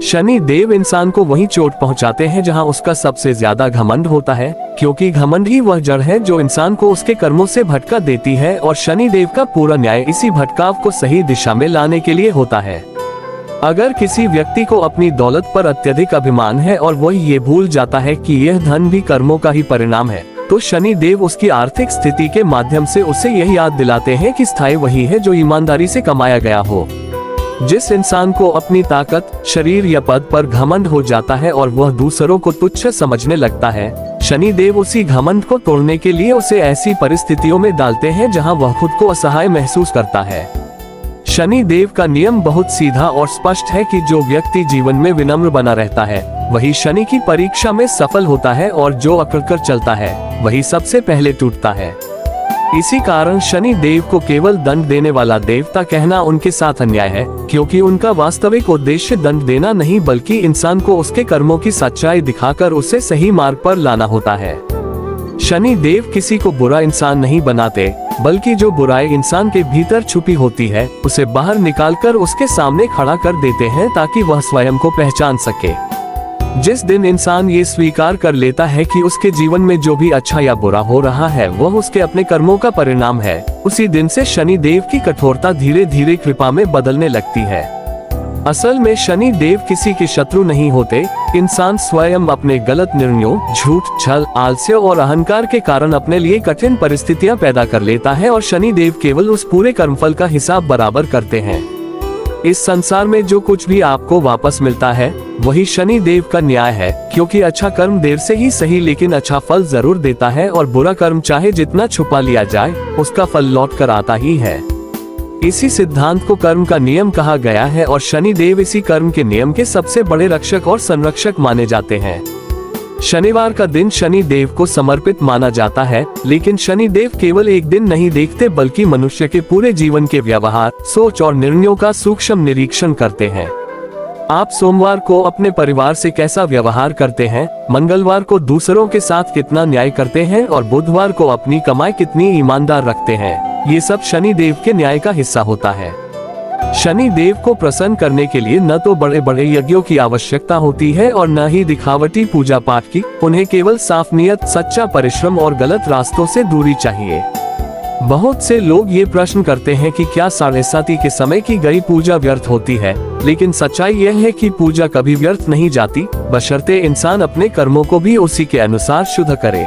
शनि देव इंसान को वहीं चोट पहुंचाते हैं जहां उसका सबसे ज्यादा घमंड होता है, क्योंकि घमंड ही वह जड़ है जो इंसान को उसके कर्मों से भटका देती है और शनि देव का पूरा न्याय इसी भटकाव को सही दिशा में लाने के लिए होता है। अगर किसी व्यक्ति को अपनी दौलत पर अत्यधिक अभिमान है और वह ये भूल जाता है कि यह धन भी कर्मों का ही परिणाम है, तो शनि देव उसकी आर्थिक स्थिति के माध्यम से उसे यह याद दिलाते हैं कि स्थायी वही है जो ईमानदारी से कमाया गया हो। जिस इंसान को अपनी ताकत, शरीर या पद पर घमंड हो जाता है और वह दूसरों को तुच्छ समझने लगता है, शनि देव उसी घमंड को तोड़ने के लिए उसे ऐसी परिस्थितियों में डालते हैं जहां वह खुद को असहाय महसूस करता है। शनि देव का नियम बहुत सीधा और स्पष्ट है कि जो व्यक्ति जीवन में विनम्र बना रहता है वही शनि की परीक्षा में सफल होता है और जो अकड़ कर चलता है वही सबसे पहले टूटता है। इसी कारण शनि देव को केवल दंड देने वाला देवता कहना उनके साथ अन्याय है, क्योंकि उनका वास्तविक उद्देश्य दंड देना नहीं बल्कि इंसान को उसके कर्मों की सच्चाई दिखाकर उसे सही मार्ग पर लाना होता है। शनि देव किसी को बुरा इंसान नहीं बनाते, बल्कि जो बुराई इंसान के भीतर छुपी होती है उसे बाहर निकालकर उसके सामने खड़ा कर देते हैं ताकि वह स्वयं को पहचान सके। जिस दिन इंसान ये स्वीकार कर लेता है कि उसके जीवन में जो भी अच्छा या बुरा हो रहा है वह उसके अपने कर्मों का परिणाम है, उसी दिन से शनि देव की कठोरता धीरे धीरे कृपा में बदलने लगती है। असल में शनि देव किसी के शत्रु नहीं होते। इंसान स्वयं अपने गलत निर्णयों, झूठ, छल, आलस्य और अहंकार के कारण अपने लिए कठिन परिस्थितियां पैदा कर लेता है और शनि देव केवल उस पूरे कर्मफल का हिसाब बराबर करते हैं। इस संसार में जो कुछ भी आपको वापस मिलता है वही शनि देव का न्याय है, क्योंकि अच्छा कर्म देर से ही सही लेकिन अच्छा फल जरूर देता है और बुरा कर्म चाहे जितना छुपा लिया जाए उसका फल लौट कर आता ही है। इसी सिद्धांत को कर्म का नियम कहा गया है और शनि देव इसी कर्म के नियम के सबसे बड़े रक्षक और संरक्षक माने जाते हैं। शनिवार का दिन शनि देव को समर्पित माना जाता है, लेकिन शनि देव केवल एक दिन नहीं देखते बल्कि मनुष्य के पूरे जीवन के व्यवहार, सोच और निर्णयों का सूक्ष्म निरीक्षण करते हैं। आप सोमवार को अपने परिवार से कैसा व्यवहार करते हैं, मंगलवार को दूसरों के साथ कितना न्याय करते हैं और बुधवार को अपनी कमाई कितनी ईमानदार रखते हैं, ये सब शनि देव के न्याय का हिस्सा होता है। शनि देव को प्रसन्न करने के लिए न तो बड़े बड़े यज्ञों की आवश्यकता होती है और न ही दिखावटी पूजा पाठ की। उन्हें केवल साफ नियत, सच्चा परिश्रम और गलत रास्तों से दूरी चाहिए। बहुत से लोग ये प्रश्न करते हैं कि क्या साढ़ेसाती के समय की गई पूजा व्यर्थ होती है, लेकिन सच्चाई यह है कि पूजा कभी व्यर्थ नहीं जाती, बशर्ते इंसान अपने कर्मों को भी उसी के अनुसार शुद्ध करे।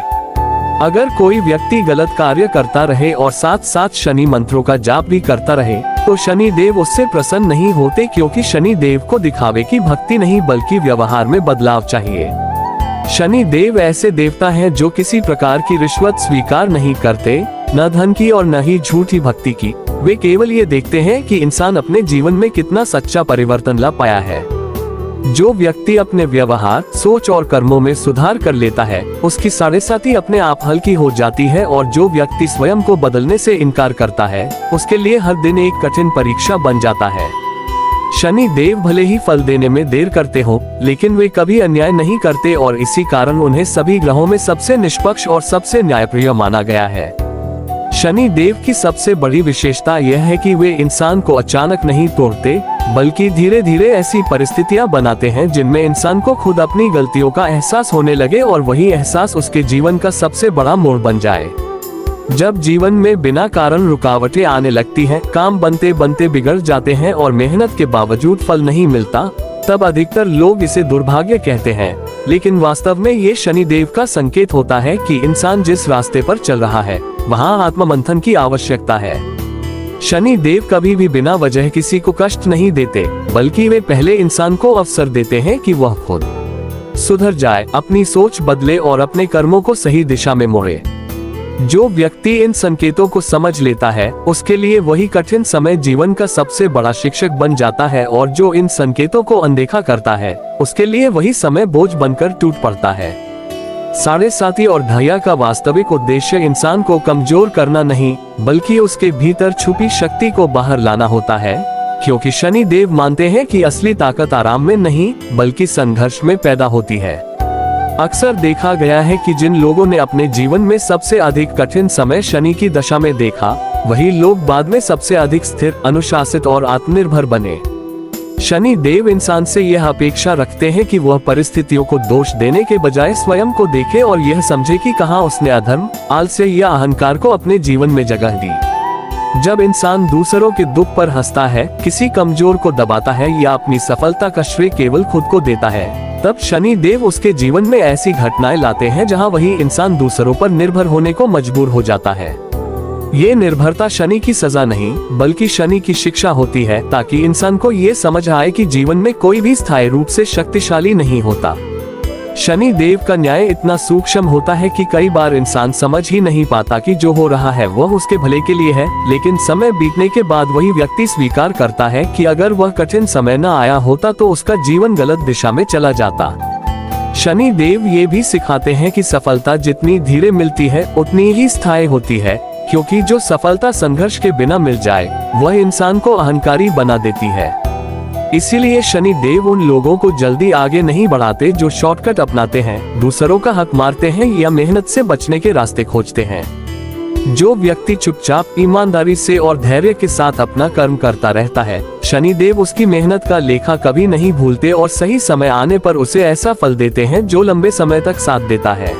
अगर कोई व्यक्ति गलत कार्य करता रहे और साथ साथ शनि मंत्रों का जाप भी करता रहे तो शनि देव उससे प्रसन्न नहीं होते, क्योंकि शनि देव को दिखावे की भक्ति नहीं बल्कि व्यवहार में बदलाव चाहिए। शनि देव ऐसे देवता हैं जो किसी प्रकार की रिश्वत स्वीकार नहीं करते, न धन की और न ही झूठी भक्ति की। वे केवल ये देखते हैं कि इंसान अपने जीवन में कितना सच्चा परिवर्तन ला पाया है। जो व्यक्ति अपने व्यवहार, सोच और कर्मों में सुधार कर लेता है उसकी साढ़ेसाती अपने आप हल्की हो जाती है, और जो व्यक्ति स्वयं को बदलने से इनकार करता है उसके लिए हर दिन एक कठिन परीक्षा बन जाता है। शनि देव भले ही फल देने में देर करते हो, लेकिन वे कभी अन्याय नहीं करते और इसी कारण उन्हें सभी ग्रहों में सबसे निष्पक्ष और सबसे न्यायप्रिय माना गया है। शनि देव की सबसे बड़ी विशेषता यह है कि वे इंसान को अचानक नहीं तोड़ते, बल्कि धीरे धीरे ऐसी परिस्थितियां बनाते हैं जिनमें इंसान को खुद अपनी गलतियों का एहसास होने लगे और वही एहसास उसके जीवन का सबसे बड़ा मोड़ बन जाए। जब जीवन में बिना कारण रुकावटें आने लगती हैं, काम बनते बनते बिगड़ जाते हैं और मेहनत के बावजूद फल नहीं मिलता, तब अधिकतर लोग इसे दुर्भाग्य कहते हैं, लेकिन वास्तव में ये शनि देव का संकेत होता है कि इंसान जिस रास्ते पर चल रहा है वहाँ आत्ममंथन की आवश्यकता है। शनि देव कभी भी बिना वजह किसी को कष्ट नहीं देते, बल्कि वे पहले इंसान को अवसर देते हैं कि वह खुद सुधर जाए, अपनी सोच बदले और अपने कर्मों को सही दिशा में मोड़े। जो व्यक्ति इन संकेतों को समझ लेता है उसके लिए वही कठिन समय जीवन का सबसे बड़ा शिक्षक बन जाता है, और जो इन संकेतों को अनदेखा करता है उसके लिए वही समय बोझ बनकर टूट पड़ता है। साढ़ेसाती और ढैया का वास्तविक उद्देश्य इंसान को कमजोर करना नहीं बल्कि उसके भीतर छुपी शक्ति को बाहर लाना होता है, क्योंकि शनि देव मानते हैं कि असली ताकत आराम में नहीं बल्कि संघर्ष में पैदा होती है। अक्सर देखा गया है कि जिन लोगों ने अपने जीवन में सबसे अधिक कठिन समय शनि की दशा में देखा, वही लोग बाद में सबसे अधिक स्थिर, अनुशासित और आत्मनिर्भर बने। शनि देव इंसान से यह अपेक्षा रखते हैं कि वह परिस्थितियों को दोष देने के बजाय स्वयं को देखे और यह समझे कि कहां उसने अधर्म, आलस्य या अहंकार को अपने जीवन में जगह दी। जब इंसान दूसरों के दुख पर हंसता है, किसी कमजोर को दबाता है या अपनी सफलता का श्रेय केवल खुद को देता है, तब शनि देव उसके जीवन में ऐसी घटनाएं लाते हैं जहां वही इंसान दूसरों पर निर्भर होने को मजबूर हो जाता है। ये निर्भरता शनि की सजा नहीं बल्कि शनि की शिक्षा होती है, ताकि इंसान को ये समझ आए कि जीवन में कोई भी स्थायी रूप से शक्तिशाली नहीं होता। शनि देव का न्याय इतना सूक्ष्म होता है कि कई बार इंसान समझ ही नहीं पाता कि जो हो रहा है वह उसके भले के लिए है, लेकिन समय बीतने के बाद वही व्यक्ति स्वीकार करता है कि अगर वह कठिन समय न आया होता तो उसका जीवन गलत दिशा में चला जाता। शनि देव ये भी सिखाते हैं कि सफलता जितनी धीरे मिलती है उतनी ही स्थायी होती है, क्योंकि जो सफलता संघर्ष के बिना मिल जाए वह इंसान को अहंकारी बना देती है। इसीलिए शनि देव उन लोगों को जल्दी आगे नहीं बढ़ाते जो शॉर्टकट अपनाते हैं, दूसरों का हक मारते हैं या मेहनत से बचने के रास्ते खोजते हैं। जो व्यक्ति चुपचाप, ईमानदारी से और धैर्य के साथ अपना कर्म करता रहता है, शनि देव उसकी मेहनत का लेखा कभी नहीं भूलते और सही समय आने पर उसे ऐसा फल देते हैं जो लंबे समय तक साथ देता है।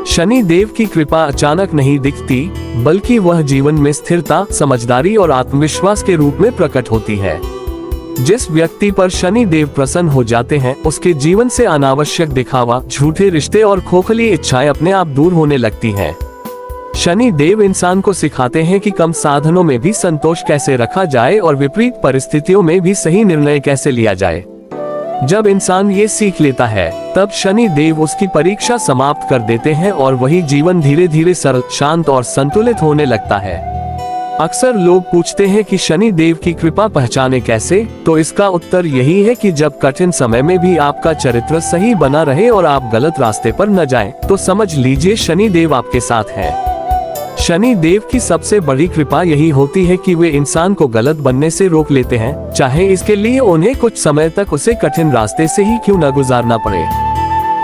शनि देव की कृपा अचानक नहीं दिखती, बल्कि वह जीवन में स्थिरता, समझदारी और आत्मविश्वास के रूप में प्रकट होती है। जिस व्यक्ति पर शनि देव प्रसन्न हो जाते हैं, उसके जीवन से अनावश्यक दिखावा, झूठे रिश्ते और खोखली इच्छाएं अपने आप दूर होने लगती हैं। शनि देव इंसान को सिखाते हैं कि कम साधनों में भी संतोष कैसे रखा जाए और विपरीत परिस्थितियों में भी सही निर्णय कैसे लिया जाए। जब इंसान ये सीख लेता है, तब शनि देव उसकी परीक्षा समाप्त कर देते हैं और वही जीवन धीरे धीरे सरल, शांत और संतुलित होने लगता है। अक्सर लोग पूछते हैं कि शनि देव की कृपा पहचाने कैसे, तो इसका उत्तर यही है कि जब कठिन समय में भी आपका चरित्र सही बना रहे और आप गलत रास्ते पर न जाएं, तो समझ लीजिए शनि देव आपके साथ हैं। शनि देव की सबसे बड़ी कृपा यही होती है कि वे इंसान को गलत बनने से रोक लेते हैं, चाहे इसके लिए उन्हें कुछ समय तक उसे कठिन रास्ते से ही क्यों न गुजारना पड़े।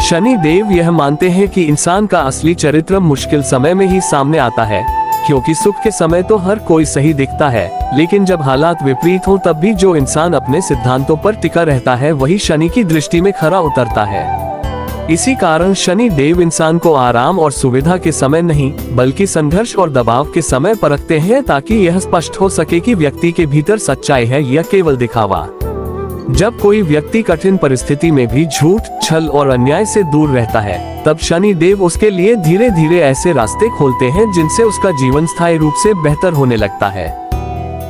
शनि देव यह मानते हैं कि इंसान का असली चरित्र मुश्किल समय में ही सामने आता है, क्योंकि सुख के समय तो हर कोई सही दिखता है, लेकिन जब हालात विपरीत हों तब भी जो इंसान अपने सिद्धांतों पर टिका रहता है वही शनि की दृष्टि में खरा उतरता है। इसी कारण शनि देव इंसान को आराम और सुविधा के समय नहीं बल्कि संघर्ष और दबाव के समय परखते हैं, ताकि यह स्पष्ट हो सके कि व्यक्ति के भीतर सच्चाई है या केवल दिखावा। जब कोई व्यक्ति कठिन परिस्थिति में भी झूठ, छल और अन्याय से दूर रहता है, तब शनि देव उसके लिए धीरे धीरे ऐसे रास्ते खोलते हैं जिनसे उसका जीवन स्थायी रूप से बेहतर होने लगता है।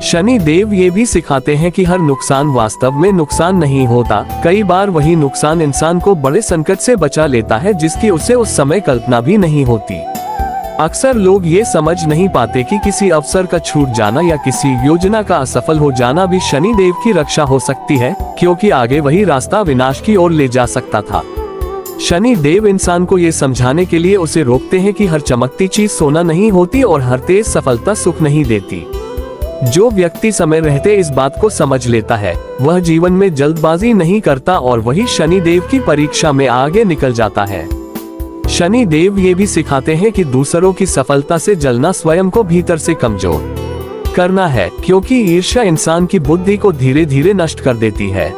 शनि देव ये भी सिखाते हैं कि हर नुकसान वास्तव में नुकसान नहीं होता, कई बार वही नुकसान इंसान को बड़े संकट से बचा लेता है जिसकी उसे उस समय कल्पना भी नहीं होती। अक्सर लोग ये समझ नहीं पाते कि किसी अवसर का छूट जाना या किसी योजना का असफल हो जाना भी शनि देव की रक्षा हो सकती है, क्योंकि आगे वही रास्ता विनाश की ओर ले जा सकता था। शनि देव इंसान को ये समझाने के लिए उसे रोकते हैं कि हर चमकती चीज सोना नहीं होती और हर तेज सफलता सुख नहीं देती। जो व्यक्ति समय रहते इस बात को समझ लेता है, वह जीवन में जल्दबाजी नहीं करता और वही शनि देव की परीक्षा में आगे निकल जाता है। शनि देव ये भी सिखाते हैं कि दूसरों की सफलता से जलना स्वयं को भीतर से कमजोर करना है, क्योंकि ईर्ष्या इंसान की बुद्धि को धीरे धीरे नष्ट कर देती है।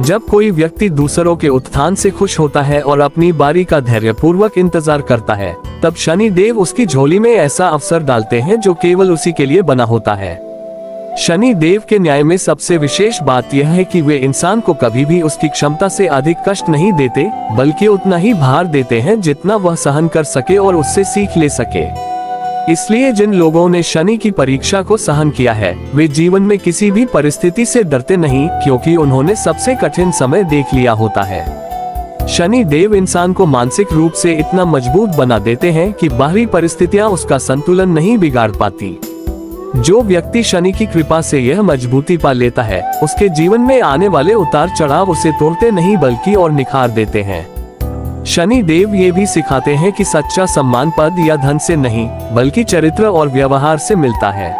जब कोई व्यक्ति दूसरों के उत्थान से खुश होता है और अपनी बारी का धैर्यपूर्वक इंतजार करता है, तब शनि देव उसकी झोली में ऐसा अवसर डालते हैं जो केवल उसी के लिए बना होता है। शनि देव के न्याय में सबसे विशेष बात यह है कि वे इंसान को कभी भी उसकी क्षमता से अधिक कष्ट नहीं देते, बल्कि उतना ही भार देते हैं जितना वह सहन कर सके और उससे सीख ले सके। इसलिए जिन लोगों ने शनि की परीक्षा को सहन किया है, वे जीवन में किसी भी परिस्थिति से डरते नहीं, क्योंकि उन्होंने सबसे कठिन समय देख लिया होता है। शनि देव इंसान को मानसिक रूप से इतना मजबूत बना देते हैं कि बाहरी परिस्थितियां उसका संतुलन नहीं बिगाड़ पाती। जो व्यक्ति शनि की कृपा से यह मजबूती पा लेता है, उसके जीवन में आने वाले उतार चढ़ाव उसे तोड़ते नहीं बल्कि और निखार देते हैं। शनि देव ये भी सिखाते हैं कि सच्चा सम्मान पद या धन से नहीं बल्कि चरित्र और व्यवहार से मिलता है।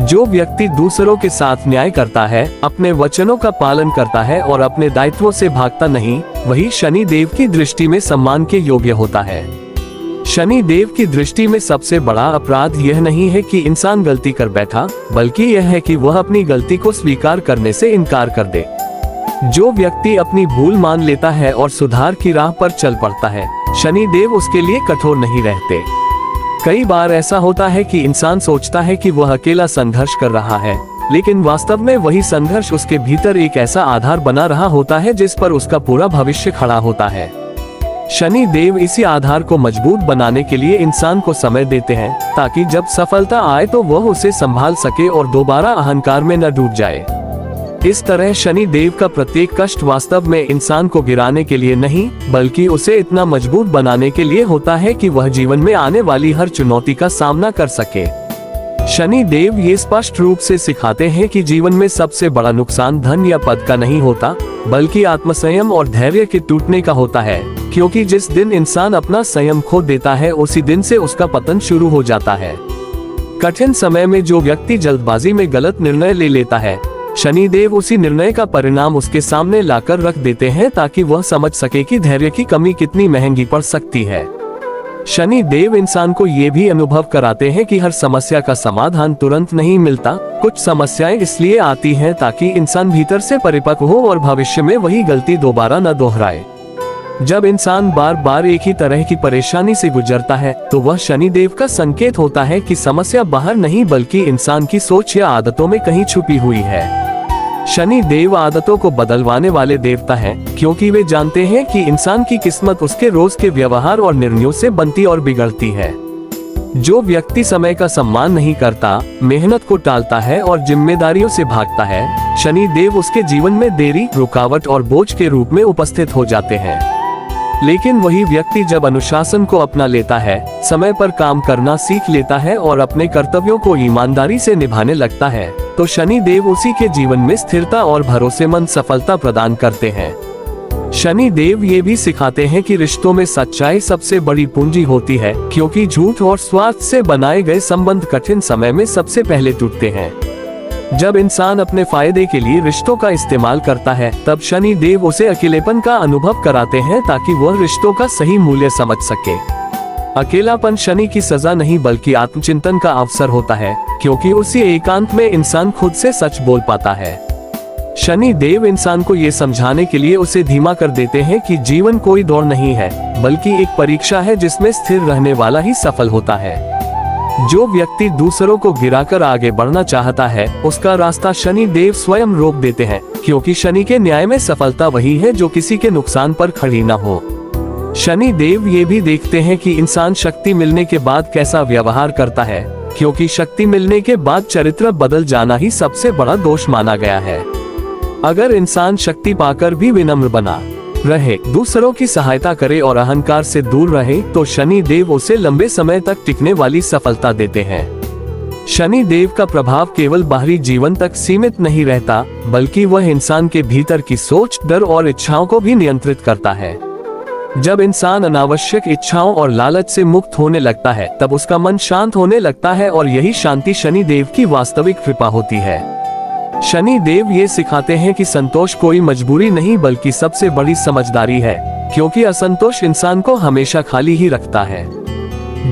जो व्यक्ति दूसरों के साथ न्याय करता है, अपने वचनों का पालन करता है और अपने दायित्वों से भागता नहीं, वही शनि देव की दृष्टि में सम्मान के योग्य होता है। शनि देव की दृष्टि में सबसे बड़ा अपराध यह नहीं है कि इंसान गलती कर बैठा, बल्कि यह है कि वह अपनी गलती को स्वीकार करने से इनकार कर दे। जो व्यक्ति अपनी भूल मान लेता है और सुधार की राह पर चल पड़ता है, शनि देव उसके लिए कठोर नहीं रहते। कई बार ऐसा होता है कि इंसान सोचता है कि वह अकेला संघर्ष कर रहा है, लेकिन वास्तव में वही संघर्ष उसके भीतर एक ऐसा आधार बना रहा होता है जिस पर उसका पूरा भविष्य खड़ा होता है। शनि देव इसी आधार को मजबूत बनाने के लिए इंसान को समय देते हैं, ताकि जब सफलता आए तो वह उसे संभाल सके और दोबारा अहंकार में न डूब जाए। इस तरह शनि देव का प्रत्येक कष्ट वास्तव में इंसान को गिराने के लिए नहीं, बल्कि उसे इतना मजबूत बनाने के लिए होता है कि वह जीवन में आने वाली हर चुनौती का सामना कर सके। शनि देव ये स्पष्ट रूप से सिखाते हैं कि जीवन में सबसे बड़ा नुकसान धन या पद का नहीं होता, बल्कि आत्मसंयम और धैर्य के टूटने का होता है, क्योंकि जिस दिन इंसान अपना संयम खो देता है उसी दिन से उसका पतन शुरू हो जाता है। कठिन समय में जो व्यक्ति जल्दबाजी में गलत निर्णय ले लेता है, शनि देव उसी निर्णय का परिणाम उसके सामने लाकर रख देते हैं, ताकि वह समझ सके कि धैर्य की कमी कितनी महंगी पड़ सकती है। शनि देव इंसान को ये भी अनुभव कराते हैं कि हर समस्या का समाधान तुरंत नहीं मिलता। कुछ समस्याएं इसलिए आती हैं ताकि इंसान भीतर से परिपक्व हो और भविष्य में वही गलती दोबारा न दोहराए। जब इंसान बार बार एक ही तरह की परेशानी से गुजरता है, तो वह शनि देव का संकेत होता है कि समस्या बाहर नहीं बल्कि इंसान की सोच या आदतों में कहीं छुपी हुई है। शनि देव आदतों को बदलवाने वाले देवता हैं, क्योंकि वे जानते हैं कि इंसान की किस्मत उसके रोज के व्यवहार और निर्णयों से बनती और बिगड़ती है। जो व्यक्ति समय का सम्मान नहीं करता, मेहनत को टालता है और जिम्मेदारियों से भागता है, शनि देव उसके जीवन में देरी, रुकावट और बोझ के रूप में उपस्थित हो जाते हैं। लेकिन वही व्यक्ति जब अनुशासन को अपना लेता है, समय पर काम करना सीख लेता है और अपने कर्तव्यों को ईमानदारी से निभाने लगता है, तो शनि देव उसी के जीवन में स्थिरता और भरोसेमंद सफलता प्रदान करते हैं। शनि देव ये भी सिखाते हैं कि रिश्तों में सच्चाई सबसे बड़ी पूंजी होती है, क्योंकि झूठ और स्वार्थ से बनाए गए संबंध कठिन समय में सबसे पहले टूटते हैं। जब इंसान अपने फायदे के लिए रिश्तों का इस्तेमाल करता है, तब शनि देव उसे अकेलेपन का अनुभव कराते हैं, ताकि वह रिश्तों का सही मूल्य समझ सके। अकेलापन शनि की सजा नहीं बल्कि आत्मचिंतन का अवसर होता है, क्योंकि उसी एकांत में इंसान खुद से सच बोल पाता है। शनि देव इंसान को ये समझाने के लिए उसे धीमा कर देते हैं कि जीवन कोई दौड़ नहीं है, बल्कि एक परीक्षा है जिसमें स्थिर रहने वाला ही सफल होता है। जो व्यक्ति दूसरों को गिराकर आगे बढ़ना चाहता है, उसका रास्ता शनि देव स्वयं रोक देते हैं, क्योंकि शनि के न्याय में सफलता वही है जो किसी के नुकसान पर खड़ी न हो। शनि देव ये भी देखते हैं कि इंसान शक्ति मिलने के बाद कैसा व्यवहार करता है, क्योंकि शक्ति मिलने के बाद चरित्र बदल जाना ही सबसे बड़ा दोष माना गया है। अगर इंसान शक्ति पाकर भी विनम्र बना रहे, दूसरों की सहायता करे और अहंकार से दूर रहे, तो शनि देव उसे लंबे समय तक टिकने वाली सफलता देते हैं। शनि देव का प्रभाव केवल बाहरी जीवन तक सीमित नहीं रहता, बल्कि वह इंसान के भीतर की सोच, डर और इच्छाओं को भी नियंत्रित करता है। जब इंसान अनावश्यक इच्छाओं और लालच से मुक्त होने लगता है, तब उसका मन शांत होने लगता है और यही शांति शनि देव की वास्तविक कृपा होती है। शनि देव ये सिखाते हैं कि संतोष कोई मजबूरी नहीं बल्कि सबसे बड़ी समझदारी है, क्योंकि असंतोष इंसान को हमेशा खाली ही रखता है।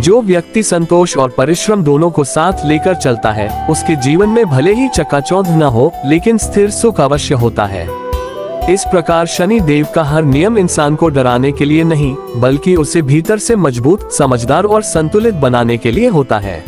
जो व्यक्ति संतोष और परिश्रम दोनों को साथ लेकर चलता है, उसके जीवन में भले ही चकाचौंध न हो, लेकिन स्थिर सुख अवश्य होता है। इस प्रकार शनि देव का हर नियम इंसान को डराने के लिए नहीं, बल्कि उसे भीतर से मजबूत, समझदार और संतुलित बनाने के लिए होता है।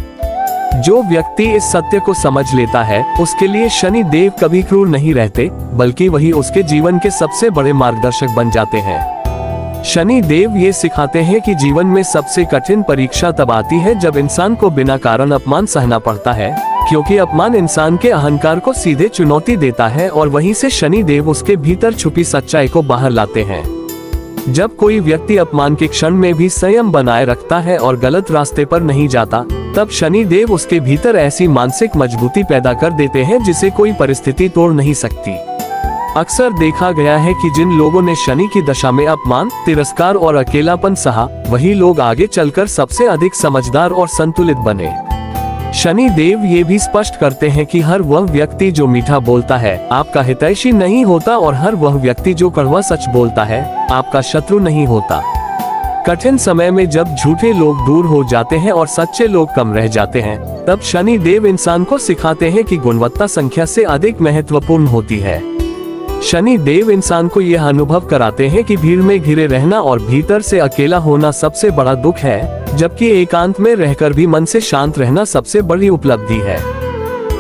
जो व्यक्ति इस सत्य को समझ लेता है, उसके लिए शनि देव कभी क्रूर नहीं रहते, बल्कि वही उसके जीवन के सबसे बड़े मार्गदर्शक बन जाते हैं। शनि देव ये सिखाते हैं कि जीवन में सबसे कठिन परीक्षा तब आती है जब इंसान को बिना कारण अपमान सहना पड़ता है, क्योंकि अपमान इंसान के अहंकार को सीधे चुनौती देता है और वहीं से शनि देव उसके भीतर छुपी सच्चाई को बाहर लाते हैं। जब कोई व्यक्ति अपमान के क्षण में भी संयम बनाए रखता है और गलत रास्ते पर नहीं जाता, तब शनि देव उसके भीतर ऐसी मानसिक मजबूती पैदा कर देते हैं जिसे कोई परिस्थिति तोड़ नहीं सकती। अक्सर देखा गया है कि जिन लोगों ने शनि की दशा में अपमान, तिरस्कार और अकेलापन सहा, वही लोग आगे चलकर सबसे अधिक समझदार और संतुलित बने। शनि देव ये भी स्पष्ट करते हैं कि हर वह व्यक्ति जो मीठा बोलता है, आपका हितैषी नहीं होता, और हर वह व्यक्ति जो कड़वा सच बोलता है, आपका शत्रु नहीं होता। कठिन समय में जब झूठे लोग दूर हो जाते हैं और सच्चे लोग कम रह जाते हैं, तब शनि देव इंसान को सिखाते हैं कि गुणवत्ता संख्या से अधिक महत्वपूर्ण होती है। शनि देव इंसान को यह अनुभव कराते हैं कि भीड़ में घिरे रहना और भीतर से अकेला होना सबसे बड़ा दुख है, जबकि एकांत में रहकर भी मन से शांत रहना सबसे बड़ी उपलब्धि है।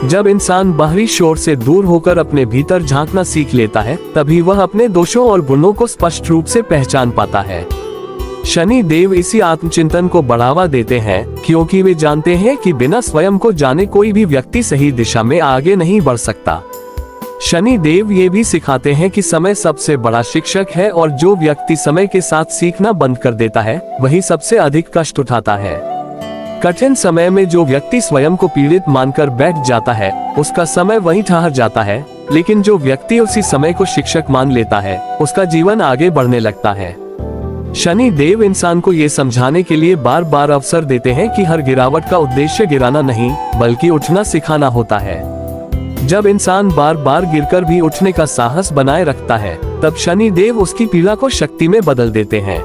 जब इंसान बाहरी शोर से दूर होकर अपने भीतर झांकना सीख लेता है, तभी वह अपने दोषों और गुणों को स्पष्ट रूप से पहचान पाता है। शनि देव इसी आत्मचिंतन को बढ़ावा देते हैं, क्योंकि वे जानते हैं कि बिना स्वयं को जाने कोई भी व्यक्ति सही दिशा में आगे नहीं बढ़ सकता। शनि देव ये भी सिखाते हैं कि समय सबसे बड़ा शिक्षक है और जो व्यक्ति समय के साथ सीखना बंद कर देता है, वही सबसे अधिक कष्ट उठाता है। कठिन समय में जो व्यक्ति स्वयं को पीड़ित मानकर बैठ जाता है, उसका समय वहीं ठहर जाता है, लेकिन जो व्यक्ति उसी समय को शिक्षक मान लेता है, उसका जीवन आगे बढ़ने लगता है। शनि देव इंसान को ये समझाने के लिए बार बार अवसर देते हैं कि हर गिरावट का उद्देश्य गिराना नहीं, बल्कि उठना सिखाना होता है। जब इंसान बार बार गिरकर भी उठने का साहस बनाए रखता है, तब शनि देव उसकी पीड़ा को शक्ति में बदल देते हैं।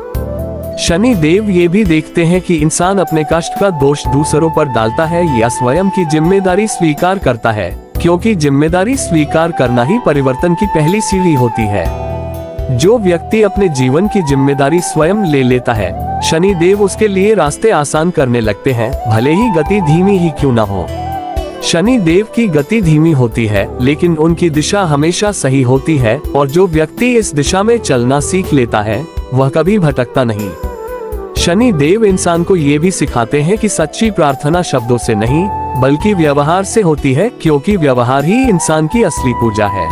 शनि देव ये भी देखते हैं कि इंसान अपने कष्ट का दोष दूसरों पर डालता है या स्वयं की जिम्मेदारी स्वीकार करता है, क्योंकि जिम्मेदारी स्वीकार करना ही परिवर्तन की पहली सीढ़ी होती है। जो व्यक्ति अपने जीवन की जिम्मेदारी स्वयं ले लेता है, शनि देव उसके लिए रास्ते आसान करने लगते हैं, भले ही गति धीमी ही क्यों न हो। शनि देव की गति धीमी होती है, लेकिन उनकी दिशा हमेशा सही होती है, और जो व्यक्ति इस दिशा में चलना सीख लेता है, वह कभी भटकता नहीं। शनि देव इंसान को ये भी सिखाते हैं कि सच्ची प्रार्थना शब्दों से नहीं, बल्कि व्यवहार से होती है, क्योंकि व्यवहार ही इंसान की असली पूजा है।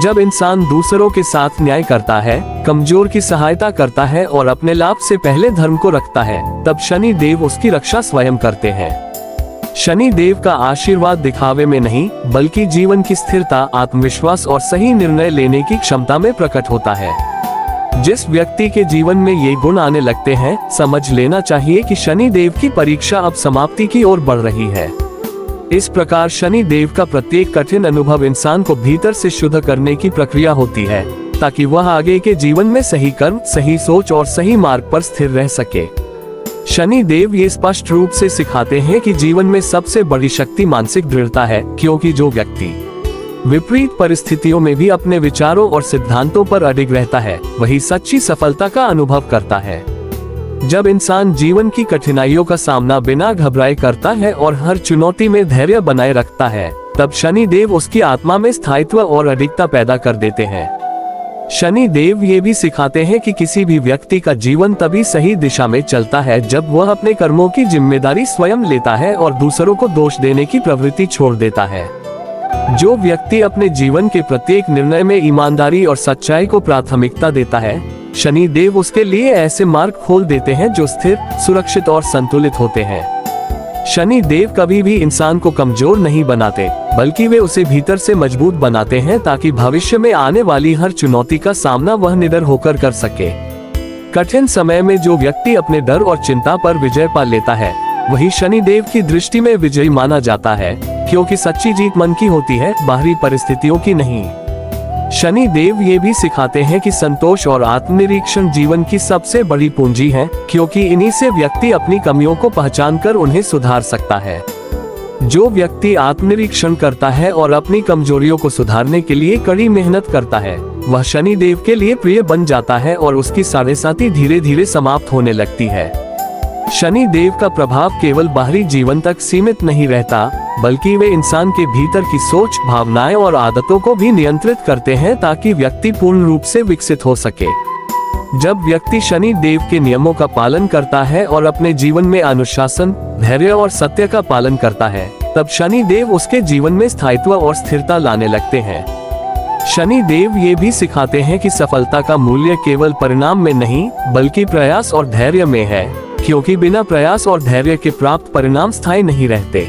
जब इंसान दूसरों के साथ न्याय करता है, कमजोर की सहायता करता है और अपने लाभ से पहले धर्म को रखता है, तब शनि देव उसकी रक्षा स्वयं करते हैं। शनि देव का आशीर्वाद दिखावे में नहीं, बल्कि जीवन की स्थिरता, आत्मविश्वास और सही निर्णय लेने की क्षमता में प्रकट होता है। जिस व्यक्ति के जीवन में ये गुण आने लगते हैं, समझ लेना चाहिए कि शनि देव की परीक्षा अब समाप्ति की ओर बढ़ रही है। इस प्रकार शनि देव का प्रत्येक कठिन अनुभव इंसान को भीतर से शुद्ध करने की प्रक्रिया होती है, ताकि वह आगे के जीवन में सही कर्म, सही सोच और सही मार्ग पर स्थिर रह सके। शनि देव ये स्पष्ट रूप से सिखाते हैं कि जीवन में सबसे बड़ी शक्ति मानसिक दृढ़ता है, क्योंकि जो व्यक्ति विपरीत परिस्थितियों में भी अपने विचारों और सिद्धांतों पर अडिग रहता है, वही सच्ची सफलता का अनुभव करता है। जब इंसान जीवन की कठिनाइयों का सामना बिना घबराए करता है और हर चुनौती में धैर्य बनाए रखता है, तब शनि देव उसकी आत्मा में स्थायित्व और अडिगता पैदा कर देते हैं। शनि देव ये भी सिखाते हैं कि किसी भी व्यक्ति का जीवन तभी सही दिशा में चलता है जब वह अपने कर्मों की जिम्मेदारी स्वयं लेता है और दूसरों को दोष देने की प्रवृत्ति छोड़ देता है। जो व्यक्ति अपने जीवन के प्रत्येक निर्णय में ईमानदारी और सच्चाई को प्राथमिकता देता है, शनि देव उसके लिए ऐसे मार्ग खोल देते हैं जो स्थिर, सुरक्षित और संतुलित होते हैं। शनि देव कभी भी इंसान को कमजोर नहीं बनाते, बल्कि वे उसे भीतर से मजबूत बनाते हैं, ताकि भविष्य में आने वाली हर चुनौती का सामना वह निडर होकर कर सके। कठिन समय में जो व्यक्ति अपने डर और चिंता पर विजय पा लेता है, वही शनि देव की दृष्टि में विजयी माना जाता है, क्योंकि सच्ची जीत मन की होती है, बाहरी परिस्थितियों की नहीं। शनि देव ये भी सिखाते हैं कि संतोष और आत्मनिरीक्षण जीवन की सबसे बड़ी पूंजी है, क्योंकि इन्हीं से व्यक्ति अपनी कमियों को पहचानकर उन्हें सुधार सकता है। जो व्यक्ति आत्मनिरीक्षण करता है और अपनी कमजोरियों को सुधारने के लिए कड़ी मेहनत करता है, वह शनि देव के लिए प्रिय बन जाता है और उसकी साढ़ेसाती धीरे धीरे समाप्त होने लगती है। शनि देव का प्रभाव केवल बाहरी जीवन तक सीमित नहीं रहता, बल्कि वे इंसान के भीतर की सोच, भावनाएं और आदतों को भी नियंत्रित करते हैं, ताकि व्यक्ति पूर्ण रूप से विकसित हो सके। जब व्यक्ति शनि देव के नियमों का पालन करता है और अपने जीवन में अनुशासन, धैर्य और सत्य का पालन करता है, तब शनि देव उसके जीवन में स्थायित्व और स्थिरता लाने लगते हैं। शनि देव ये भी सिखाते हैं कि सफलता का मूल्य केवल परिणाम में नहीं, बल्कि प्रयास और धैर्य में है, क्योंकि बिना प्रयास और धैर्य के प्राप्त परिणाम स्थायी नहीं रहते।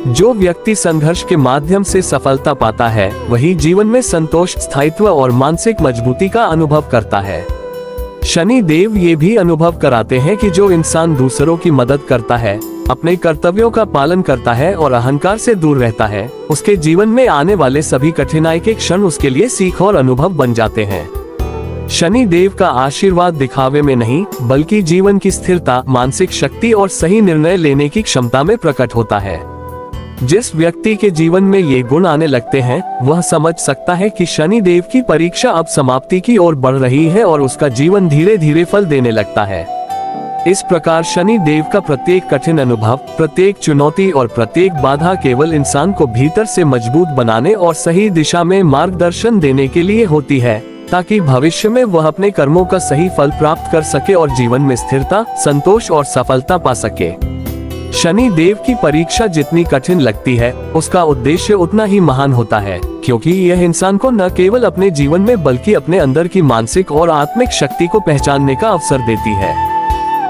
जो व्यक्ति संघर्ष के माध्यम से सफलता पाता है, वही जीवन में संतोष, स्थायित्व और मानसिक मजबूती का अनुभव करता है। शनि देव ये भी अनुभव कराते हैं कि जो इंसान दूसरों की मदद करता है, अपने कर्तव्यों का पालन करता है और अहंकार से दूर रहता है, उसके जीवन में आने वाले सभी कठिनाई के क्षण उसके लिए सीख और अनुभव बन जाते हैं। शनि देव का आशीर्वाद दिखावे में नहीं बल्कि जीवन की स्थिरता, मानसिक शक्ति और सही निर्णय लेने की क्षमता में प्रकट होता है। जिस व्यक्ति के जीवन में ये गुण आने लगते हैं वह समझ सकता है कि शनि देव की परीक्षा अब समाप्ति की ओर बढ़ रही है और उसका जीवन धीरे धीरे फल देने लगता है। इस प्रकार शनि देव का प्रत्येक कठिन अनुभव, प्रत्येक चुनौती और प्रत्येक बाधा केवल इंसान को भीतर से मजबूत बनाने और सही दिशा में मार्गदर्शन देने के लिए होती है, ताकि भविष्य में वह अपने कर्मों का सही फल प्राप्त कर सके और जीवन में स्थिरता, संतोष और सफलता पा सके। शनि देव की परीक्षा जितनी कठिन लगती है उसका उद्देश्य उतना ही महान होता है, क्योंकि यह इंसान को न केवल अपने जीवन में बल्कि अपने अंदर की मानसिक और आत्मिक शक्ति को पहचानने का अवसर देती है।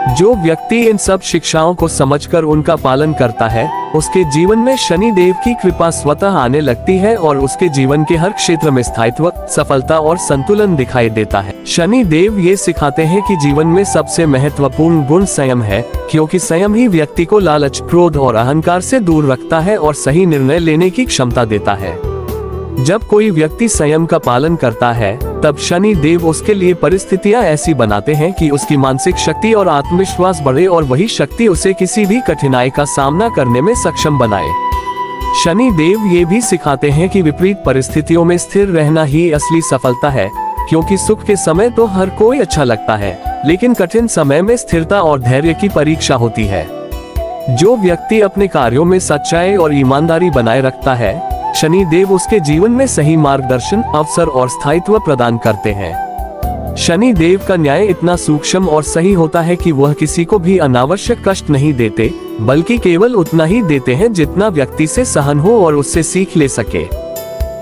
जो व्यक्ति इन सब शिक्षाओं को समझकर उनका पालन करता है उसके जीवन में शनि देव की कृपा स्वतः आने लगती है और उसके जीवन के हर क्षेत्र में स्थायित्व, सफलता और संतुलन दिखाई देता है। शनि देव ये सिखाते हैं कि जीवन में सबसे महत्वपूर्ण गुण संयम है, क्योंकि संयम ही व्यक्ति को लालच, क्रोध और अहंकार से दूर रखता है और सही निर्णय लेने की क्षमता देता है। जब कोई व्यक्ति संयम का पालन करता है तब शनि देव उसके लिए परिस्थितियां ऐसी बनाते हैं कि उसकी मानसिक शक्ति और आत्मविश्वास बढ़े और वही शक्ति उसे किसी भी कठिनाई का सामना करने में सक्षम बनाए। शनि देव ये भी सिखाते हैं कि विपरीत परिस्थितियों में स्थिर रहना ही असली सफलता है, क्योंकि सुख के समय तो हर कोई अच्छा लगता है, लेकिन कठिन समय में स्थिरता और धैर्य की परीक्षा होती है। जो व्यक्ति अपने कार्यों में सच्चाई और ईमानदारी बनाए रखता है, शनि देव उसके जीवन में सही मार्गदर्शन, अवसर और स्थायित्व प्रदान करते हैं। शनि देव का न्याय इतना सूक्ष्म और सही होता है कि वह किसी को भी अनावश्यक कष्ट नहीं देते, बल्कि केवल उतना ही देते हैं जितना व्यक्ति से सहन हो और उससे सीख ले सके।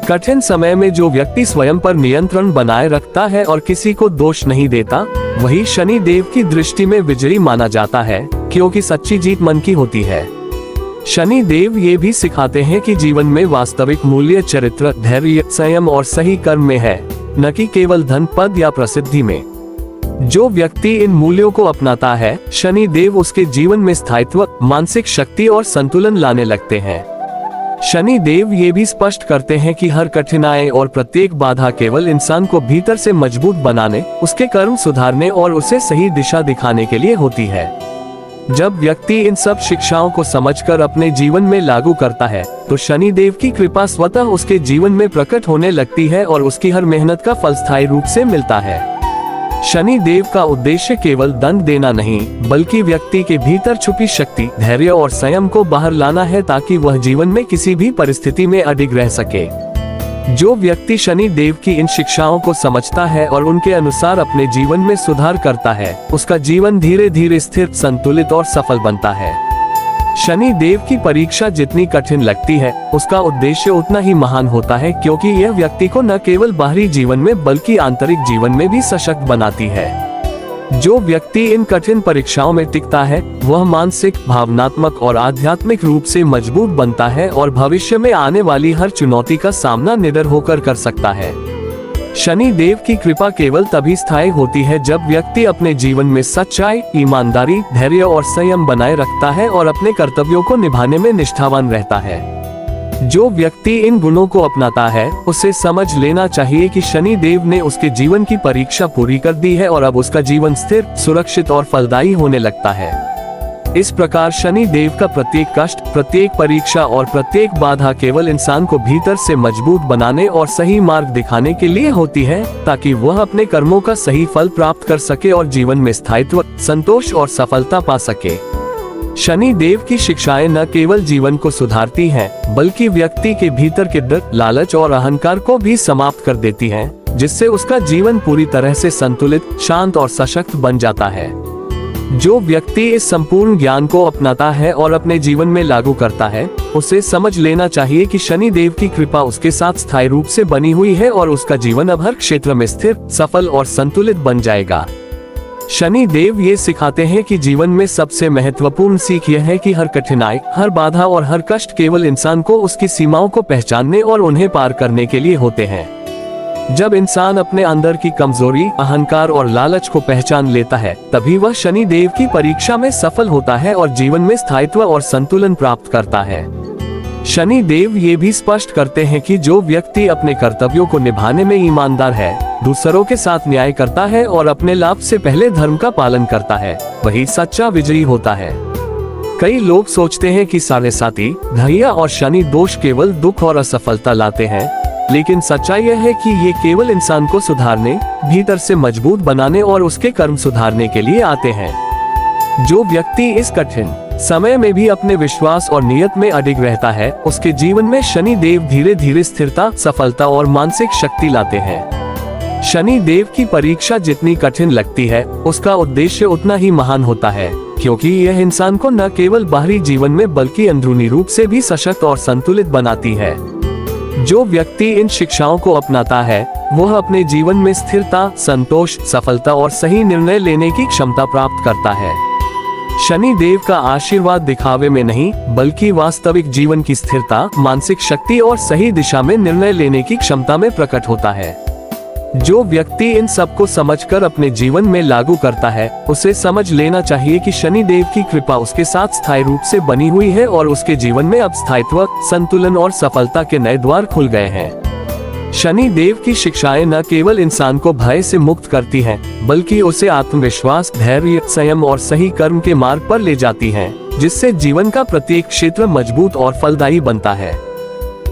कठिन समय में जो व्यक्ति स्वयं पर नियंत्रण बनाए रखता है और किसी को दोष नहीं देता, वही शनि देव की दृष्टि में विजयी माना जाता है, क्योंकि सच्ची जीत मन की होती है। शनि देव ये भी सिखाते हैं कि जीवन में वास्तविक मूल्य चरित्र, धैर्य, संयम और सही कर्म में है, न कि केवल धन, पद या प्रसिद्धि में। जो व्यक्ति इन मूल्यों को अपनाता है, शनि देव उसके जीवन में स्थायित्व, मानसिक शक्ति और संतुलन लाने लगते हैं। शनि देव ये भी स्पष्ट करते हैं कि हर कठिनाई और प्रत्येक बाधा केवल इंसान को भीतर से मजबूत बनाने, उसके कर्म सुधारने और उसे सही दिशा दिखाने के लिए होती है। जब व्यक्ति इन सब शिक्षाओं को समझकर अपने जीवन में लागू करता है तो शनि देव की कृपा स्वतः उसके जीवन में प्रकट होने लगती है और उसकी हर मेहनत का फल स्थायी रूप से मिलता है। शनि देव का उद्देश्य केवल दंड देना नहीं, बल्कि व्यक्ति के भीतर छुपी शक्ति, धैर्य और संयम को बाहर लाना है, ताकि वह जीवन में किसी भी परिस्थिति में अडिग रह सके। जो व्यक्ति शनि देव की इन शिक्षाओं को समझता है और उनके अनुसार अपने जीवन में सुधार करता है, उसका जीवन धीरे धीरे स्थिर, संतुलित और सफल बनता है। शनि देव की परीक्षा जितनी कठिन लगती है उसका उद्देश्य उतना ही महान होता है, क्योंकि यह व्यक्ति को न केवल बाहरी जीवन में बल्कि आंतरिक जीवन में भी सशक्त बनाती है। जो व्यक्ति इन कठिन परीक्षाओं में टिकता है वह मानसिक, भावनात्मक और आध्यात्मिक रूप से मजबूत बनता है और भविष्य में आने वाली हर चुनौती का सामना निडर होकर कर सकता है। शनि देव की कृपा केवल तभी स्थायी होती है जब व्यक्ति अपने जीवन में सच्चाई, ईमानदारी, धैर्य और संयम बनाए रखता है और अपने कर्तव्यों को निभाने में निष्ठावान रहता है। जो व्यक्ति इन गुणों को अपनाता है उसे समझ लेना चाहिए कि शनि देव ने उसके जीवन की परीक्षा पूरी कर दी है और अब उसका जीवन स्थिर, सुरक्षित और फलदायी होने लगता है। इस प्रकार शनि देव का प्रत्येक कष्ट, प्रत्येक परीक्षा और प्रत्येक बाधा केवल इंसान को भीतर से मजबूत बनाने और सही मार्ग दिखाने के लिए होती है, ताकि वह अपने कर्मों का सही फल प्राप्त कर सके और जीवन में स्थायित्व, संतोष और सफलता पा सके। शनि देव की शिक्षाएं न केवल जीवन को सुधारती हैं, बल्कि व्यक्ति के भीतर के डर, लालच और अहंकार को भी समाप्त कर देती हैं, जिससे उसका जीवन पूरी तरह से संतुलित, शांत और सशक्त बन जाता है। जो व्यक्ति इस संपूर्ण ज्ञान को अपनाता है और अपने जीवन में लागू करता है, उसे समझ लेना चाहिए कि शनि देव की कृपा उसके साथ स्थायी रूप से बनी हुई है और उसका जीवन अब हर क्षेत्र में स्थिर, सफल और संतुलित बन जाएगा। शनि देव ये सिखाते हैं कि जीवन में सबसे महत्वपूर्ण सीख यह है कि हर कठिनाई, हर बाधा और हर कष्ट केवल इंसान को उसकी सीमाओं को पहचानने और उन्हें पार करने के लिए होते हैं। जब इंसान अपने अंदर की कमजोरी, अहंकार और लालच को पहचान लेता है, तभी वह शनि देव की परीक्षा में सफल होता है और जीवन में स्थायित्व और संतुलन प्राप्त करता है। शनि देव ये भी स्पष्ट करते हैं कि जो व्यक्ति अपने कर्तव्यों को निभाने में ईमानदार है, दूसरों के साथ न्याय करता है और अपने लाभ से पहले धर्म का पालन करता है, वही सच्चा विजयी होता है। कई लोग सोचते हैं कि साढ़े साती, घैया और शनि दोष केवल दुख और असफलता लाते हैं, लेकिन सच्चाई यह है कि ये केवल इंसान को सुधारने, भीतर से मजबूत बनाने और उसके कर्म सुधारने के लिए आते हैं। जो व्यक्ति इस कठिन समय में भी अपने विश्वास और नियत में अडिग रहता है, उसके जीवन में शनि देव धीरे धीरे स्थिरता, सफलता और मानसिक शक्ति लाते हैं। शनि देव की परीक्षा जितनी कठिन लगती है, उसका उद्देश्य उतना ही महान होता है, क्योंकि यह इंसान को न केवल बाहरी जीवन में बल्कि अंदरूनी रूप से भी सशक्त और संतुलित बनाती है। जो व्यक्ति इन शिक्षाओं को अपनाता है, वह अपने जीवन में स्थिरता, संतोष, सफलता और सही निर्णय लेने की क्षमता प्राप्त करता है। शनि देव का आशीर्वाद दिखावे में नहीं, बल्कि वास्तविक जीवन की स्थिरता, मानसिक शक्ति और सही दिशा में निर्णय लेने की क्षमता में प्रकट होता है। जो व्यक्ति इन सब को समझकर अपने जीवन में लागू करता है, उसे समझ लेना चाहिए कि शनि देव की कृपा उसके साथ स्थायी रूप से बनी हुई है और उसके जीवन में अब स्थायित्व, संतुलन और सफलता के नए द्वार खुल गए हैं। शनि देव की शिक्षाएं न केवल इंसान को भय से मुक्त करती हैं, बल्कि उसे आत्मविश्वास, धैर्य, संयम और सही कर्म के मार्ग पर ले जाती हैं, जिससे जीवन का प्रत्येक क्षेत्र मजबूत और फलदायी बनता है।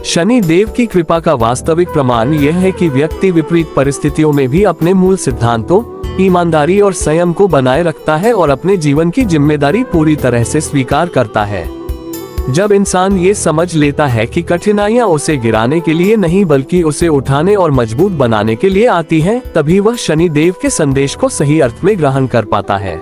शनि देव की कृपा का वास्तविक प्रमाण यह है कि व्यक्ति विपरीत परिस्थितियों में भी अपने मूल सिद्धांतों, ईमानदारी और संयम को बनाए रखता है और अपने जीवन की जिम्मेदारी पूरी तरह से स्वीकार करता है। जब इंसान ये समझ लेता है कि कठिनाइयां उसे गिराने के लिए नहीं बल्कि उसे उठाने और मजबूत बनाने के लिए आती हैं, तभी वह शनि देव के संदेश को सही अर्थ में ग्रहण कर पाता है।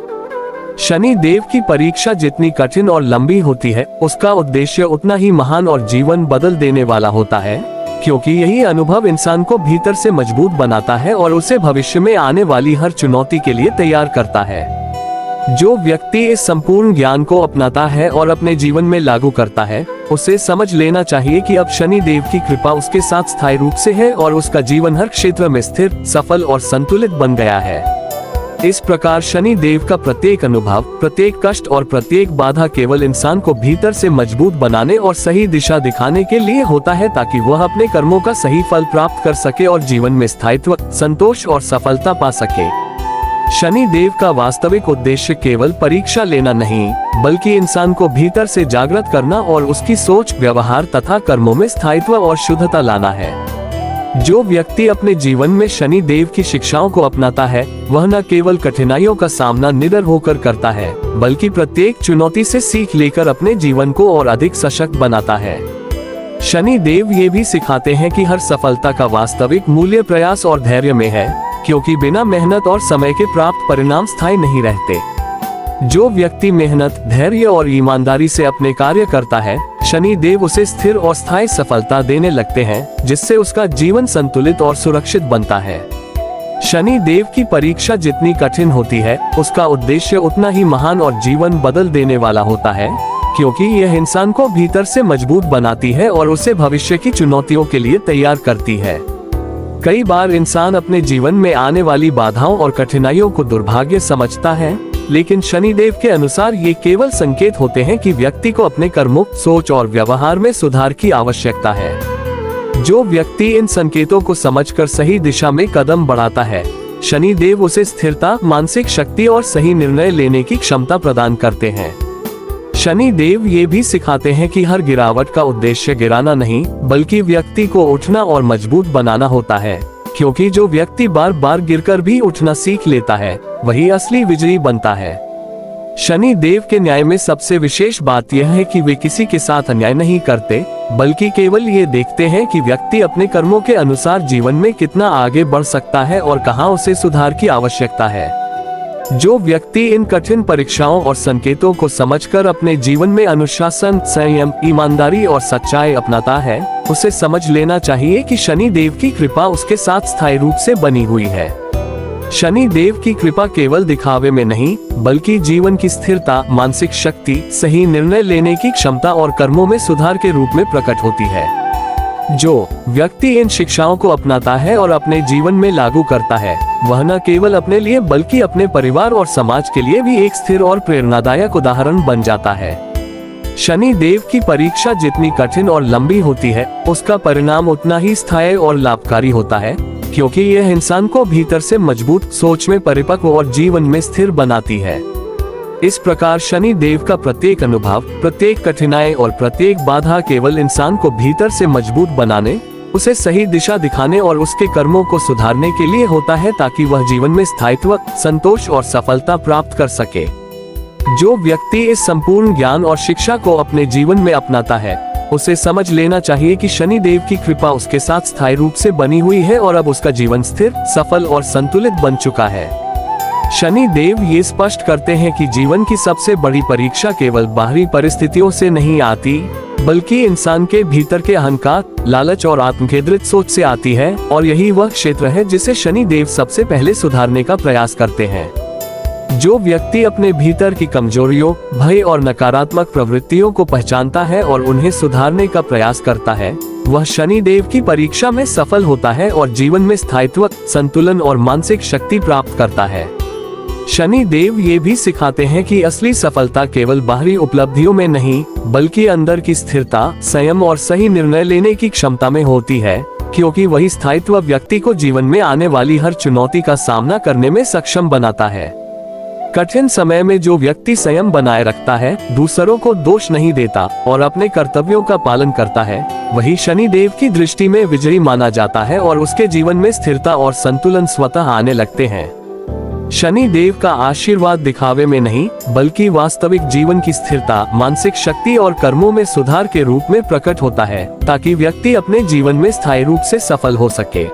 शनि देव की परीक्षा जितनी कठिन और लंबी होती है, उसका उद्देश्य उतना ही महान और जीवन बदल देने वाला होता है, क्योंकि यही अनुभव इंसान को भीतर से मजबूत बनाता है और उसे भविष्य में आने वाली हर चुनौती के लिए तैयार करता है। जो व्यक्ति इस संपूर्ण ज्ञान को अपनाता है और अपने जीवन में लागू करता है, उसे समझ लेना चाहिए कि अब शनि देव की कृपा उसके साथ स्थायी रूप से है और उसका जीवन हर क्षेत्र में स्थिर, सफल और संतुलित बन गया है। इस प्रकार शनि देव का प्रत्येक अनुभव, प्रत्येक कष्ट और प्रत्येक बाधा केवल इंसान को भीतर से मजबूत बनाने और सही दिशा दिखाने के लिए होता है, ताकि वह अपने कर्मों का सही फल प्राप्त कर सके और जीवन में स्थायित्व, संतोष और सफलता पा सके। शनि देव का वास्तविक उद्देश्य केवल परीक्षा लेना नहीं, बल्कि इंसान को भीतर से जागृत करना और उसकी सोच, व्यवहार तथा कर्मों में स्थायित्व और शुद्धता लाना है। जो व्यक्ति अपने जीवन में शनि देव की शिक्षाओं को अपनाता है, वह न केवल कठिनाइयों का सामना निडर होकर करता है, बल्कि प्रत्येक चुनौती से सीख लेकर अपने जीवन को और अधिक सशक्त बनाता है। शनि देव ये भी सिखाते हैं कि हर सफलता का वास्तविक मूल्य प्रयास और धैर्य में है, क्योंकि बिना मेहनत और समय के प्राप्त परिणाम स्थायी नहीं रहते। जो व्यक्ति मेहनत, धैर्य और ईमानदारी से अपने कार्य करता है, शनि देव उसे स्थिर और स्थायी सफलता देने लगते हैं, जिससे उसका जीवन संतुलित और सुरक्षित बनता है। शनि देव की परीक्षा जितनी कठिन होती है, उसका उद्देश्य उतना ही महान और जीवन बदल देने वाला होता है, क्योंकि यह इंसान को भीतर से मजबूत बनाती है और उसे भविष्य की चुनौतियों के लिए तैयार करती है। कई बार इंसान अपने जीवन में आने वाली बाधाओं और कठिनाइयों को दुर्भाग्य समझता है, लेकिन शनिदेव के अनुसार ये केवल संकेत होते हैं कि व्यक्ति को अपने कर्मों, सोच और व्यवहार में सुधार की आवश्यकता है। जो व्यक्ति इन संकेतों को समझकर सही दिशा में कदम बढ़ाता है, शनिदेव उसे स्थिरता, मानसिक शक्ति और सही निर्णय लेने की क्षमता प्रदान करते हैं। शनि देव ये भी सिखाते हैं कि हर गिरावट का उद्देश्य गिराना नहीं, बल्कि व्यक्ति को उठना और मजबूत बनाना होता है, क्योंकि जो व्यक्ति बार बार गिरकर भी उठना सीख लेता है, वही असली विजयी बनता है। शनि देव के न्याय में सबसे विशेष बात यह है कि वे किसी के साथ अन्याय नहीं करते, बल्कि केवल ये देखते हैं कि व्यक्ति अपने कर्मों के अनुसार जीवन में कितना आगे बढ़ सकता है और कहां उसे सुधार की आवश्यकता है। जो व्यक्ति इन कठिन परीक्षाओं और संकेतों को समझकर अपने जीवन में अनुशासन, संयम, ईमानदारी और सच्चाई अपनाता है, उसे समझ लेना चाहिए कि शनि देव की कृपा उसके साथ स्थायी रूप से बनी हुई है। शनि देव की कृपा केवल दिखावे में नहीं, बल्कि जीवन की स्थिरता, मानसिक शक्ति, सही निर्णय लेने की क्षमता और कर्मों में सुधार के रूप में प्रकट होती है। जो व्यक्ति इन शिक्षाओं को अपनाता है और अपने जीवन में लागू करता है, वह न केवल अपने लिए बल्कि अपने परिवार और समाज के लिए भी एक स्थिर और प्रेरणादायक उदाहरण बन जाता है। शनि देव की परीक्षा जितनी कठिन और लंबी होती है, उसका परिणाम उतना ही स्थायी और लाभकारी होता है, क्योंकि यह इंसान को भीतर से मजबूत, सोच में परिपक्व और जीवन में स्थिर बनाती है। इस प्रकार शनि देव का प्रत्येक अनुभव, प्रत्येक कठिनाई और प्रत्येक बाधा केवल इंसान को भीतर से मजबूत बनाने, उसे सही दिशा दिखाने और उसके कर्मों को सुधारने के लिए होता है, ताकि वह जीवन में स्थायित्व, संतोष और सफलता प्राप्त कर सके। जो व्यक्ति इस संपूर्ण ज्ञान और शिक्षा को अपने जीवन में अपनाता है, उसे समझ लेना चाहिए कि शनि देव की कृपा उसके साथ स्थायी रूप से बनी हुई है और अब उसका जीवन स्थिर, सफल और संतुलित बन चुका है। शनि देव ये स्पष्ट करते हैं कि जीवन की सबसे बड़ी परीक्षा केवल बाहरी परिस्थितियों से नहीं आती, बल्कि इंसान के भीतर के अहंकार, लालच और आत्मकेंद्रित सोच से आती है, और यही वह क्षेत्र है जिसे शनि देव सबसे पहले सुधारने का प्रयास करते हैं। जो व्यक्ति अपने भीतर की कमजोरियों, भय और नकारात्मक प्रवृत्तियों को पहचानता है और उन्हें सुधारने का प्रयास करता है, वह शनि देव की परीक्षा में सफल होता है और जीवन में स्थायित्व, संतुलन और मानसिक शक्ति प्राप्त करता है। शनि देव ये भी सिखाते हैं कि असली सफलता केवल बाहरी उपलब्धियों में नहीं, बल्कि अंदर की स्थिरता, संयम और सही निर्णय लेने की क्षमता में होती है, क्योंकि वही स्थायित्व व्यक्ति को जीवन में आने वाली हर चुनौती का सामना करने में सक्षम बनाता है। कठिन समय में जो व्यक्ति संयम बनाए रखता है, दूसरों को दोष नहीं देता और अपने कर्तव्यों का पालन करता है, वही शनि देव की दृष्टि में विजयी माना जाता है और उसके जीवन में स्थिरता और संतुलन स्वतः आने लगते हैं। शनि देव का आशीर्वाद दिखावे में नहीं, बल्कि वास्तविक जीवन की स्थिरता, मानसिक शक्ति और कर्मों में सुधार के रूप में प्रकट होता है, ताकि व्यक्ति अपने जीवन में स्थायी रूप से सफल हो सके।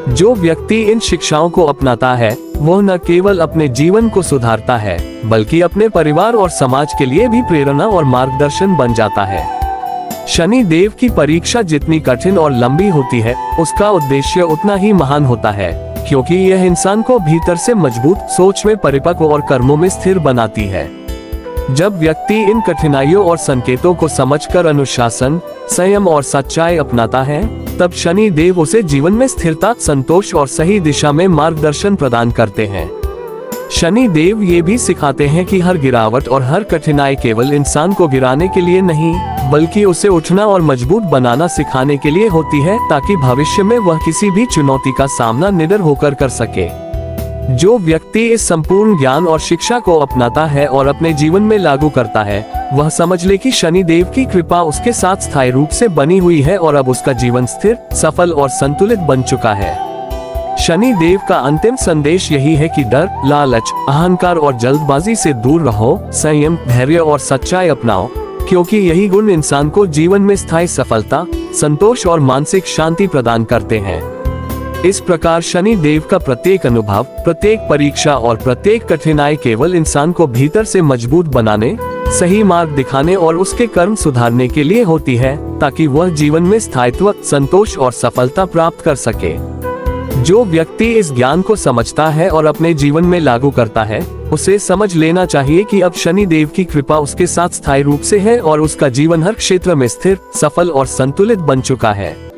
जो व्यक्ति इन शिक्षाओं को अपनाता है, वह न केवल अपने जीवन को सुधारता है, बल्कि अपने परिवार और समाज के लिए भी प्रेरणा और मार्गदर्शन बन जाता है। शनि देव की परीक्षा जितनी कठिन और लंबी होती है, उसका उद्देश्य उतना ही महान होता है, क्योंकि यह इंसान को भीतर से मजबूत, सोच में परिपक्व और कर्मों में स्थिर बनाती है। जब व्यक्ति इन कठिनाइयों और संकेतों को समझकर अनुशासन, संयम और सच्चाई अपनाता है, तब शनि देव उसे जीवन में स्थिरता, संतोष और सही दिशा में मार्गदर्शन प्रदान करते हैं। शनि देव ये भी सिखाते हैं कि हर गिरावट और हर कठिनाई केवल इंसान को गिराने के लिए नहीं, बल्कि उसे उठना और मजबूत बनाना सिखाने के लिए होती है, ताकि भविष्य में वह किसी भी चुनौती का सामना निडर होकर कर सके। जो व्यक्ति इस संपूर्ण ज्ञान और शिक्षा को अपनाता है और अपने जीवन में लागू करता है, वह समझ ले कि शनि देव की कृपा उसके साथ स्थायी रूप से बनी हुई है और अब उसका जीवन स्थिर, सफल और संतुलित बन चुका है। शनि देव का अंतिम संदेश यही है कि डर, लालच, अहंकार और जल्दबाजी से दूर रहो, संयम, धैर्य और सच्चाई अपनाओ, क्योंकि यही गुण इंसान को जीवन में स्थायी सफलता, संतोष और मानसिक शांति प्रदान करते हैं। इस प्रकार शनि देव का प्रत्येक अनुभव, प्रत्येक परीक्षा और प्रत्येक कठिनाई केवल इंसान को भीतर से मजबूत बनाने, सही मार्ग दिखाने और उसके कर्म सुधारने के लिए होती है, ताकि वह जीवन में स्थायित्व, संतोष और सफलता प्राप्त कर सके। जो व्यक्ति इस ज्ञान को समझता है और अपने जीवन में लागू करता है, उसे समझ लेना चाहिए कि अब शनि देव की कृपा उसके साथ स्थायी रूप से है और उसका जीवन हर क्षेत्र में स्थिर, सफल और संतुलित बन चुका है।